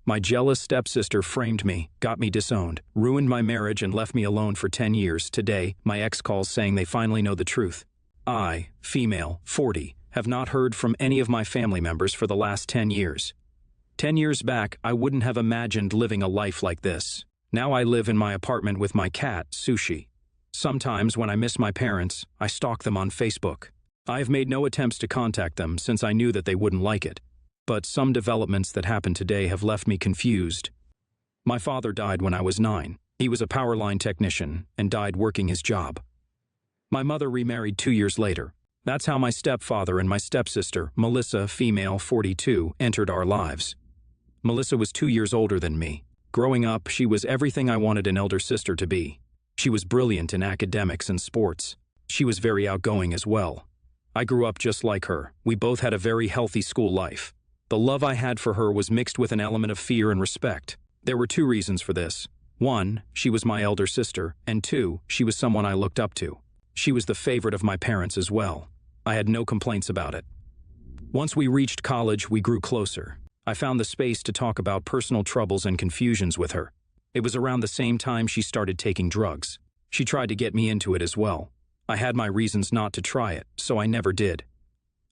My jealous stepsister framed me, got me disowned, ruined my marriage and left me alone for 10 years. Today, my ex calls saying they finally know the truth. I, female, 40, have not heard from any of my family members for the last 10 years. 10 years back, I wouldn't have imagined living a life like this. Now I live in my apartment with my cat, Sushi. Sometimes when I miss my parents, I stalk them on Facebook. I have made no attempts to contact them since I knew that they wouldn't like it. But some developments that happened today have left me confused. My father died when I was 9. He was a power line technician and died working his job. My mother remarried 2 years later. That's how my stepfather and my stepsister, Melissa, female, 42, entered our lives. Melissa was 2 years older than me. Growing up, she was everything I wanted an elder sister to be. She was brilliant in academics and sports. She was very outgoing as well. I grew up just like her. We both had a very healthy school life. The love I had for her was mixed with an element of fear and respect. There were 2 reasons for this. 1, she was my elder sister, and 2, she was someone I looked up to. She was the favorite of my parents as well. I had no complaints about it. Once we reached college, we grew closer. I found the space to talk about personal troubles and confusions with her. It was around the same time she started taking drugs. She tried to get me into it as well. I had my reasons not to try it, so I never did.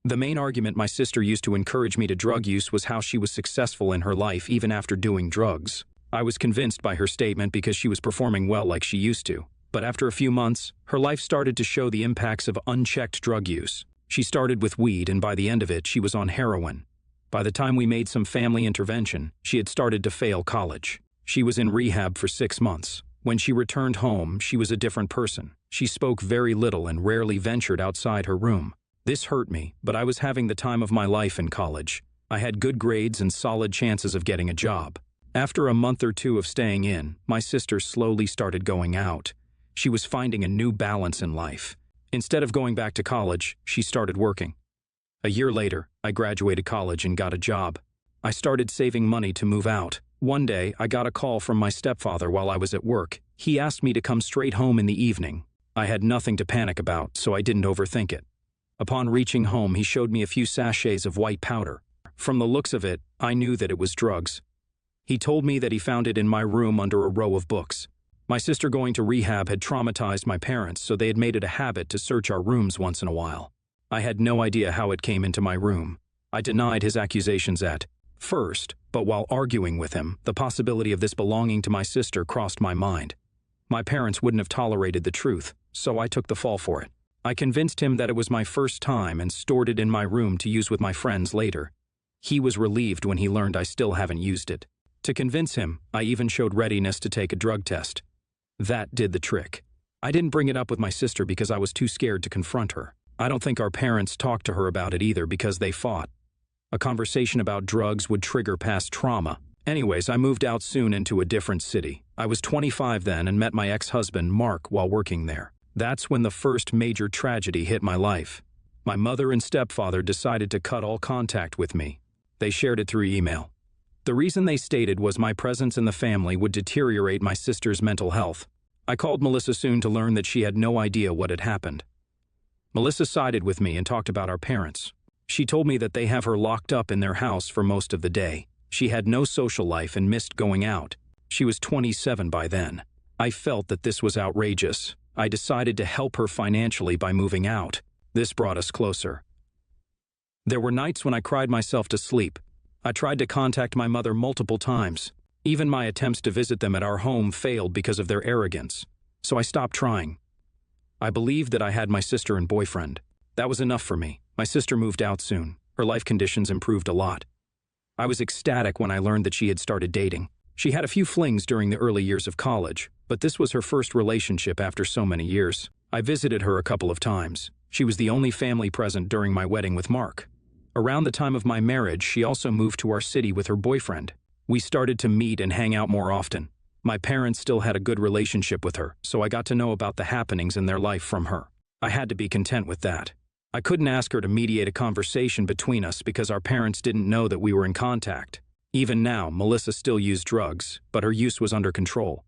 The main argument my sister used to encourage me to drug use was how she was successful in her life even after doing drugs. I was convinced by her statement because she was performing well like she used to. But after a few months, her life started to show the impacts of unchecked drug use. She started with weed, and by the end of it, she was on heroin. By the time we made some family intervention, she had started to fail college. She was in rehab for 6 months. When she returned home, she was a different person. She spoke very little and rarely ventured outside her room. This hurt me, but I was having the time of my life in college. I had good grades and solid chances of getting a job. After a month or 2 of staying in, my sister slowly started going out. She was finding a new balance in life. Instead of going back to college, she started working. A year later, I graduated college and got a job. I started saving money to move out. One day, I got a call from my stepfather while I was at work. He asked me to come straight home in the evening. I had nothing to panic about, so I didn't overthink it. Upon reaching home, he showed me a few sachets of white powder. From the looks of it, I knew that it was drugs. He told me that he found it in my room under a row of books. My sister going to rehab had traumatized my parents, so they had made it a habit to search our rooms once in a while. I had no idea how it came into my room. I denied his accusations at first, but while arguing with him, the possibility of this belonging to my sister crossed my mind. My parents wouldn't have tolerated the truth, so I took the fall for it. I convinced him that it was my first time and stored it in my room to use with my friends later. He was relieved when he learned I still haven't used it. To convince him, I even showed readiness to take a drug test. That did the trick. I didn't bring it up with my sister because I was too scared to confront her. I don't think our parents talked to her about it either because they fought. A conversation about drugs would trigger past trauma. Anyways, I moved out soon into a different city. I was 25 then and met my ex-husband, Mark, while working there. That's when the first major tragedy hit my life. My mother and stepfather decided to cut all contact with me. They shared it through email. The reason they stated was my presence in the family would deteriorate my sister's mental health. I called Melissa soon to learn that she had no idea what had happened. Melissa sided with me and talked about our parents. She told me that they have her locked up in their house for most of the day. She had no social life and missed going out. She was 27 by then. I felt that this was outrageous. I decided to help her financially by moving out. This brought us closer. There were nights when I cried myself to sleep. I tried to contact my mother multiple times. Even my attempts to visit them at our home failed because of their arrogance. So I stopped trying. I believed that I had my sister and boyfriend. That was enough for me. My sister moved out soon. Her life conditions improved a lot. I was ecstatic when I learned that she had started dating. She had a few flings during the early years of college, but this was her first relationship after so many years. I visited her a couple of times. She was the only family present during my wedding with Mark. Around the time of my marriage, she also moved to our city with her boyfriend. We started to meet and hang out more often. My parents still had a good relationship with her, so I got to know about the happenings in their life from her. I had to be content with that. I couldn't ask her to mediate a conversation between us because our parents didn't know that we were in contact. Even now, Melissa still used drugs, but her use was under control.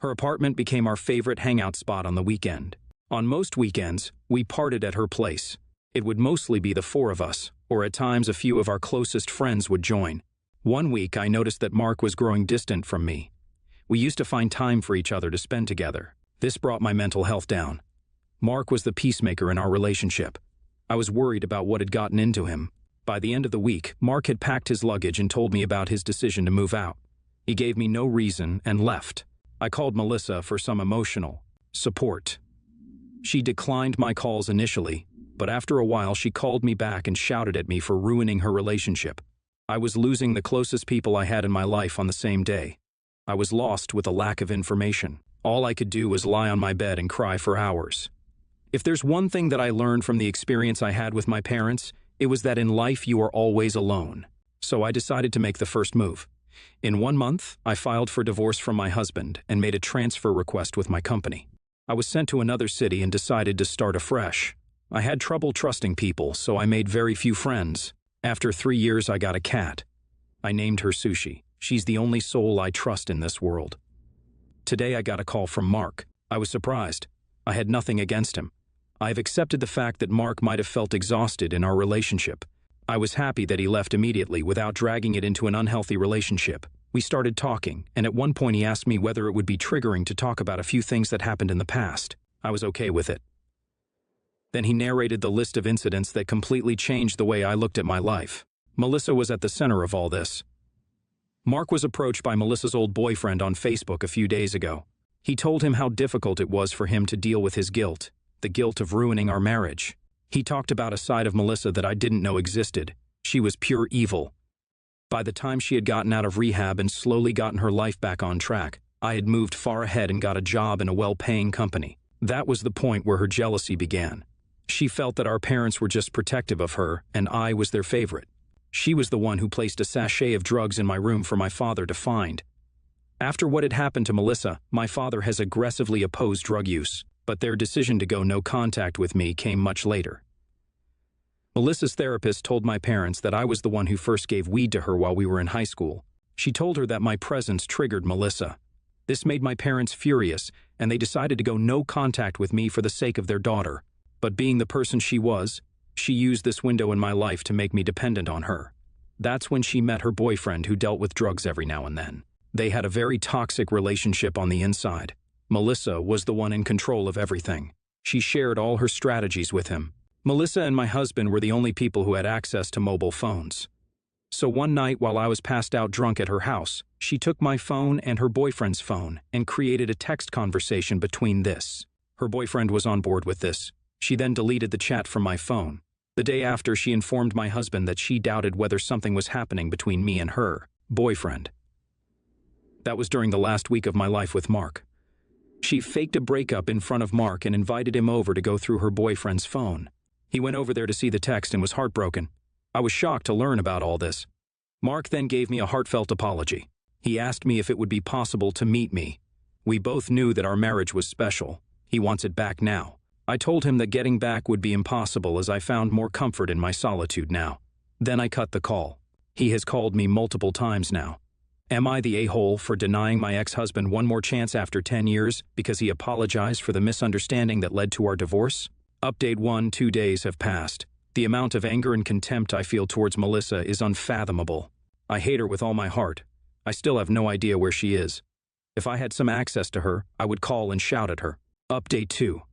Her apartment became our favorite hangout spot on the weekend. On most weekends, we partied at her place. It would mostly be the 4 of us, or at times a few of our closest friends would join. One week, I noticed that Mark was growing distant from me. We used to find time for each other to spend together. This brought my mental health down. Mark was the peacemaker in our relationship. I was worried about what had gotten into him. By the end of the week, Mark had packed his luggage and told me about his decision to move out. He gave me no reason and left. I called Melissa for some emotional support. She declined my calls initially, but after a while she called me back and shouted at me for ruining her relationship. I was losing the closest people I had in my life on the same day. I was lost with a lack of information. All I could do was lie on my bed and cry for hours. If there's one thing that I learned from the experience I had with my parents, it was that in life you are always alone. So I decided to make the first move. In 1 month, I filed for divorce from my husband and made a transfer request with my company. I was sent to another city and decided to start afresh. I had trouble trusting people, so I made very few friends. After 3 years, I got a cat. I named her Sushi. She's the only soul I trust in this world. Today I got a call from Mark. I was surprised. I had nothing against him. I have accepted the fact that Mark might have felt exhausted in our relationship. I was happy that he left immediately without dragging it into an unhealthy relationship. We started talking, and at one point he asked me whether it would be triggering to talk about a few things that happened in the past. I was okay with it. Then he narrated the list of incidents that completely changed the way I looked at my life. Melissa was at the center of all this. Mark was approached by Melissa's old boyfriend on Facebook a few days ago. He told him how difficult it was for him to deal with his guilt, the guilt of ruining our marriage. He talked about a side of Melissa that I didn't know existed. She was pure evil. By the time she had gotten out of rehab and slowly gotten her life back on track, I had moved far ahead and got a job in a well-paying company. That was the point where her jealousy began. She felt that our parents were just protective of her, and I was their favorite. She was the one who placed a sachet of drugs in my room for my father to find. After what had happened to Melissa, my father has aggressively opposed drug use, but their decision to go no contact with me came much later. Melissa's therapist told my parents that I was the one who first gave weed to her while we were in high school. She told her that my presence triggered Melissa. This made my parents furious, and they decided to go no contact with me for the sake of their daughter. But being the person she was, she used this window in my life to make me dependent on her. That's when she met her boyfriend who dealt with drugs every now and then. They had a very toxic relationship on the inside. Melissa was the one in control of everything. She shared all her strategies with him. Melissa and my husband were the only people who had access to mobile phones. So one night while I was passed out drunk at her house, she took my phone and her boyfriend's phone and created a text conversation between this. Her boyfriend was on board with this. She then deleted the chat from my phone. The day after, she informed my husband that she doubted whether something was happening between me and her boyfriend. That was during the last week of my life with Mark. She faked a breakup in front of Mark and invited him over to go through her boyfriend's phone. He went over there to see the text and was heartbroken. I was shocked to learn about all this. Mark then gave me a heartfelt apology. He asked me if it would be possible to meet me. We both knew that our marriage was special. He wants it back now. I told him that getting back would be impossible as I found more comfort in my solitude now. Then I cut the call. He has called me multiple times now. Am I the a-hole for denying my ex-husband one more chance after 10 years because he apologized for the misunderstanding that led to our divorce? Update 1: 2 days have passed. The amount of anger and contempt I feel towards Melissa is unfathomable. I hate her with all my heart. I still have no idea where she is. If I had some access to her, I would call and shout at her. Update 2.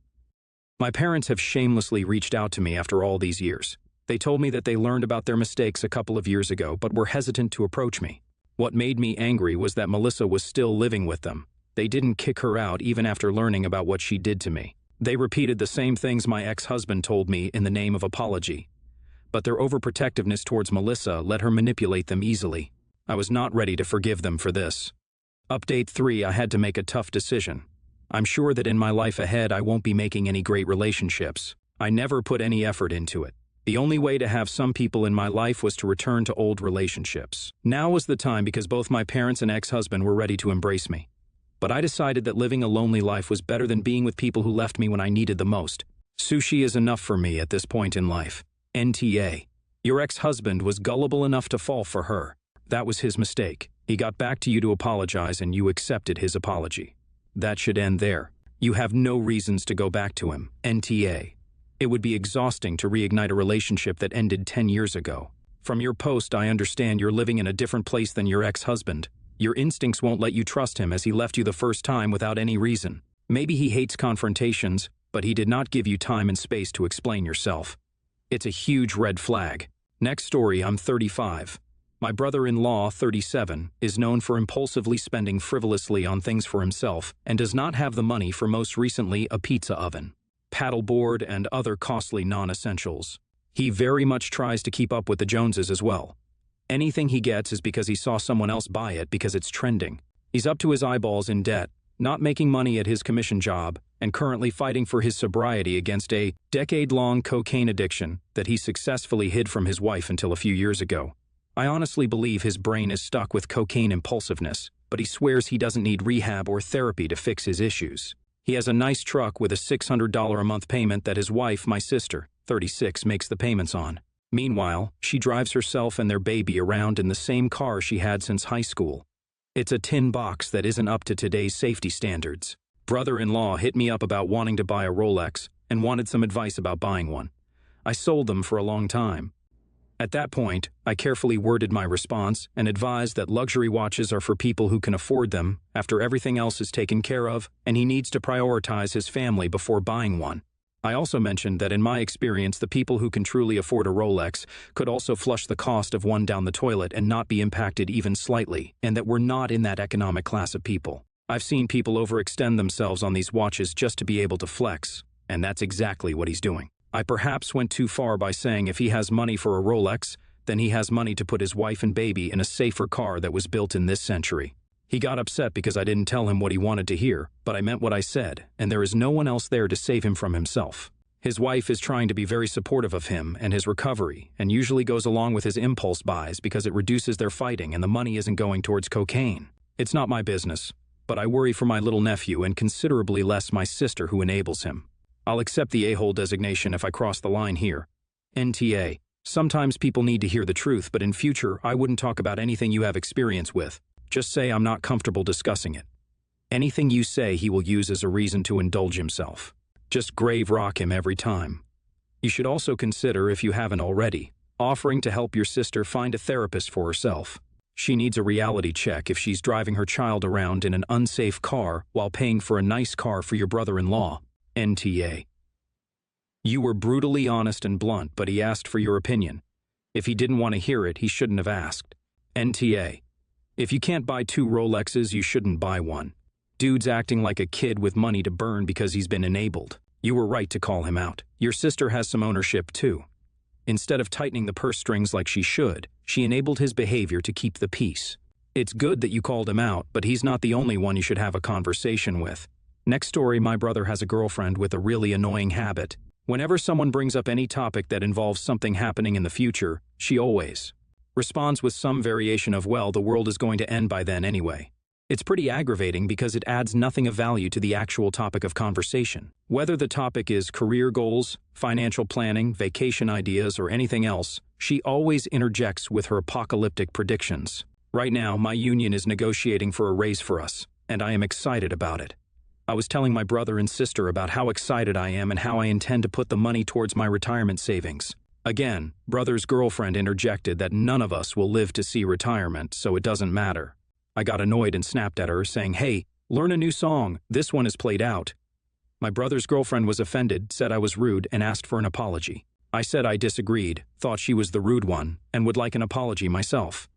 My parents have shamelessly reached out to me after all these years. They told me that they learned about their mistakes a couple of years ago, but were hesitant to approach me. What made me angry was that Melissa was still living with them. They didn't kick her out even after learning about what she did to me. They repeated the same things my ex-husband told me in the name of apology. But their overprotectiveness towards Melissa let her manipulate them easily. I was not ready to forgive them for this. Update 3: I had to make a tough decision. I'm sure that in my life ahead I won't be making any great relationships. I never put any effort into it. The only way to have some people in my life was to return to old relationships. Now was the time because both my parents and ex-husband were ready to embrace me. But I decided that living a lonely life was better than being with people who left me when I needed the most. Sushi is enough for me at this point in life. NTA. Your ex-husband was gullible enough to fall for her. That was his mistake. He got back to you to apologize and you accepted his apology. That should end there. You have no reasons to go back to him. NTA. It would be exhausting to reignite a relationship that ended 10 years ago. From your post, I understand you're living in a different place than your ex-husband. Your instincts won't let you trust him as he left you the first time without any reason. Maybe he hates confrontations, but he did not give you time and space to explain yourself. It's a huge red flag. Next story, I'm 35. My brother-in-law, 37, is known for impulsively spending frivolously on things for himself and does not have the money for most recently a pizza oven, paddleboard, and other costly non-essentials. He very much tries to keep up with the Joneses as well. Anything he gets is because he saw someone else buy it because it's trending. He's up to his eyeballs in debt, not making money at his commission job, and currently fighting for his sobriety against a decade-long cocaine addiction that he successfully hid from his wife until a few years ago. I honestly believe his brain is stuck with cocaine impulsiveness, but he swears he doesn't need rehab or therapy to fix his issues. He has a nice truck with a $600 a month payment that his wife, my sister, 36, makes the payments on. Meanwhile, she drives herself and their baby around in the same car she had since high school. It's a tin box that isn't up to today's safety standards. Brother-in-law hit me up about wanting to buy a Rolex and wanted some advice about buying one. I sold them for a long time. At that point, I carefully worded my response and advised that luxury watches are for people who can afford them after everything else is taken care of, and he needs to prioritize his family before buying one. I also mentioned that in my experience, the people who can truly afford a Rolex could also flush the cost of one down the toilet and not be impacted even slightly, and that we're not in that economic class of people. I've seen people overextend themselves on these watches just to be able to flex, and that's exactly what he's doing. I perhaps went too far by saying if he has money for a Rolex, then he has money to put his wife and baby in a safer car that was built in this century. He got upset because I didn't tell him what he wanted to hear, but I meant what I said, and there is no one else there to save him from himself. His wife is trying to be very supportive of him and his recovery, and usually goes along with his impulse buys because it reduces their fighting and the money isn't going towards cocaine. It's not my business, but I worry for my little nephew and considerably less my sister who enables him. I'll accept the a-hole designation if I cross the line here. NTA. Sometimes people need to hear the truth, but in future, I wouldn't talk about anything you have experience with. Just say I'm not comfortable discussing it. Anything you say he will use as a reason to indulge himself. Just grave rock him every time. You should also consider, if you haven't already, offering to help your sister find a therapist for herself. She needs a reality check if she's driving her child around in an unsafe car while paying for a nice car for your brother-in-law. NTA. You were brutally honest and blunt, but he asked for your opinion. If he didn't want to hear it, he shouldn't have asked. NTA. If you can't buy 2 Rolexes, you shouldn't buy one. Dude's acting like a kid with money to burn because he's been enabled. You were right to call him out. Your sister has some ownership too. Instead of tightening the purse strings like she should, she enabled his behavior to keep the peace. It's good that you called him out, but he's not the only one you should have a conversation with. Next story, my brother has a girlfriend with a really annoying habit. Whenever someone brings up any topic that involves something happening in the future, she always responds with some variation of, well, the world is going to end by then anyway. It's pretty aggravating because it adds nothing of value to the actual topic of conversation. Whether the topic is career goals, financial planning, vacation ideas, or anything else, she always interjects with her apocalyptic predictions. Right now, my union is negotiating for a raise for us, and I am excited about it. I was telling my brother and sister about how excited I am and how I intend to put the money towards my retirement savings. Again, brother's girlfriend interjected that none of us will live to see retirement, so it doesn't matter. I got annoyed and snapped at her, saying, "Hey, learn a new song. This one is played out." My brother's girlfriend was offended, said I was rude, and asked for an apology. I said I disagreed, thought she was the rude one, and would like an apology myself.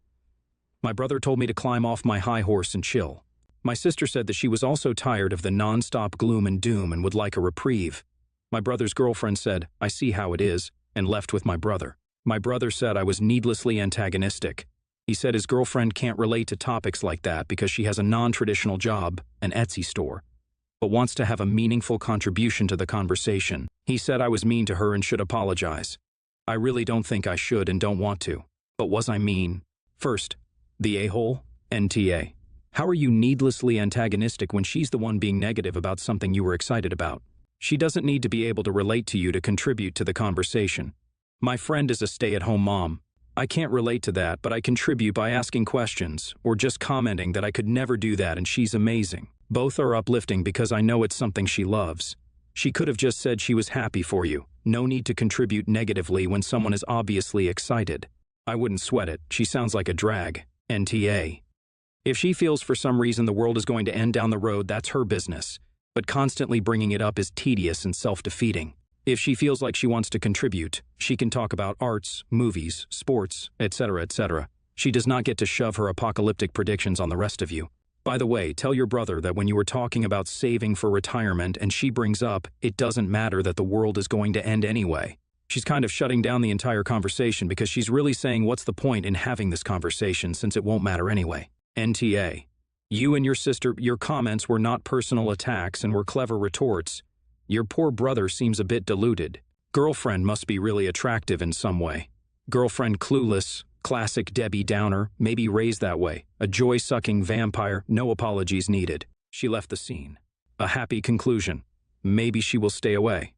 My brother told me to climb off my high horse and chill. My sister said that she was also tired of the non-stop gloom and doom and would like a reprieve. My brother's girlfriend said, "I see how it is," and left with my brother. My brother said I was needlessly antagonistic. He said his girlfriend can't relate to topics like that because she has a non-traditional job, an Etsy store, but wants to have a meaningful contribution to the conversation. He said I was mean to her and should apologize. I really don't think I should and don't want to. But was I mean? First, the a-hole? NTA. How are you needlessly antagonistic when she's the one being negative about something you were excited about? She doesn't need to be able to relate to you to contribute to the conversation. My friend is a stay-at-home mom. I can't relate to that, but I contribute by asking questions or just commenting that I could never do that and she's amazing. Both are uplifting because I know it's something she loves. She could have just said she was happy for you. No need to contribute negatively when someone is obviously excited. I wouldn't sweat it. She sounds like a drag. NTA. If she feels for some reason the world is going to end down the road, that's her business. But constantly bringing it up is tedious and self-defeating. If she feels like she wants to contribute, she can talk about arts, movies, sports, etc., etc. She does not get to shove her apocalyptic predictions on the rest of you. By the way, tell your brother that when you were talking about saving for retirement and she brings up, it doesn't matter that the world is going to end anyway. She's kind of shutting down the entire conversation because she's really saying what's the point in having this conversation since it won't matter anyway. NTA. You and your sister, your comments were not personal attacks and were clever retorts. Your poor brother seems a bit deluded. Girlfriend must be really attractive in some way. Girlfriend clueless, classic Debbie Downer, maybe raised that way. A joy-sucking vampire, no apologies needed. She left the scene. A happy conclusion. Maybe she will stay away.